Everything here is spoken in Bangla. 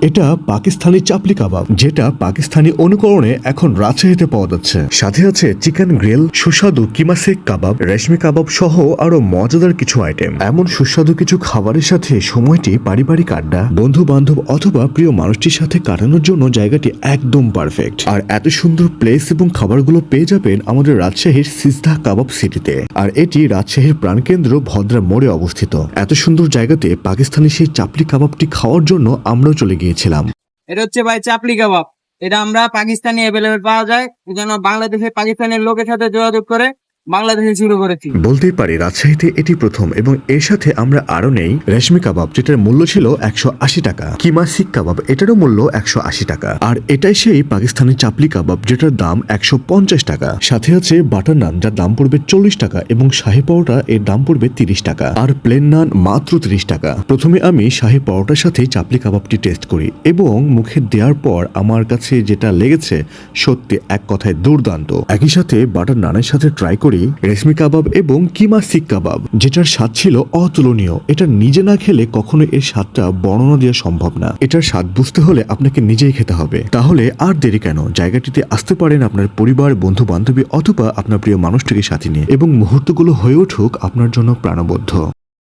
এটা পাকিস্তানি চাপলি কাবাব, যেটা পাকিস্তানি অনুকরণে এখন রাজশাহীতে পাওয়া যাচ্ছে। সাথে আছে চিকেন গ্রিল, সুস্বাদু কিমা শেখ কাবাব, রেশমি কাবাব সহ আরো মজাদার কিছু আইটেম। এমন সুস্বাদু কিছু খাবারের সাথে সময়টি পারিবারিক আড্ডা, বন্ধু বান্ধব অথবা প্রিয় মানুষটির সাথে কাটানোর জন্য জায়গাটি একদম পারফেক্ট। আর এত সুন্দর প্লেস এবং খাবারগুলো পেয়ে যাবেন আমাদের রাজশাহীর সিজদা কাবাব সিটিতে। আর এটি রাজশাহীর প্রাণকেন্দ্র ভদ্রা মোড়ে অবস্থিত। এত সুন্দর জায়গাতে পাকিস্তানি সেই চাপলি কাবাবটি খাওয়ার জন্য আমরাও চলে গিয়েছিলাম। এটা হচ্ছে ভাই চাপলি কাবাব। এটা আমরা পাকিস্তানি অ্যাভেলেবেল পাওয়া যায়, এই জন্য বাংলাদেশের পাকিস্তানের লোকের সাথে যোগাযোগ করে বাংলাদেশে শুরু করেছি। বলতেই পারি রাজশাহীতে এটি প্রথম, এবং এর সাথে আমরা আরো নেই রেশমি কাবাব, যেটার মূল্য ছিল 180 টাকা, কিমা শিক কাবাব এটারও মূল্য 180 টাকা, আর এটাই সেই পাকিস্তানি চাপলি কাবাব যেটার দাম 150 টাকা। সাথে আছে বাটার নান, যার দাম পড়বে 40 টাকা, এবং শাহী পরোটা এর দাম পড়বে 30 টাকা, আর প্লেন নান মাত্র 30 টাকা। প্রথমে আমি শাহী পরোটার সাথে চাপলি কাবাবটি টেস্ট করি, এবং মুখে দেওয়ার পর আমার কাছে যেটা লেগেছে সত্যি এক কথায় দুর্দান্ত। একই সাথে বাটার নানের সাথে ট্রাই করি রেশমি কাবাব এবং কিমা শিক কাবাব, যেটার স্বাদ ছিল অতুলনীয়। এটা নিজে না খেলে কখনো এর স্বাদটা বর্ণনা দেওয়া সম্ভব না। এটার স্বাদ বুঝতে হলে আপনাকে নিজেই খেতে হবে। তাহলে আর দেরি কেন, জায়গাটিতে আসতে পারেন আপনার পরিবার, বন্ধু বান্ধবী অথবা আপনার প্রিয় মানুষটিকে সাথে নিয়ে, এবং মুহূর্তগুলো হয়ে উঠুক আপনার জন্য প্রাণবদ্ধ।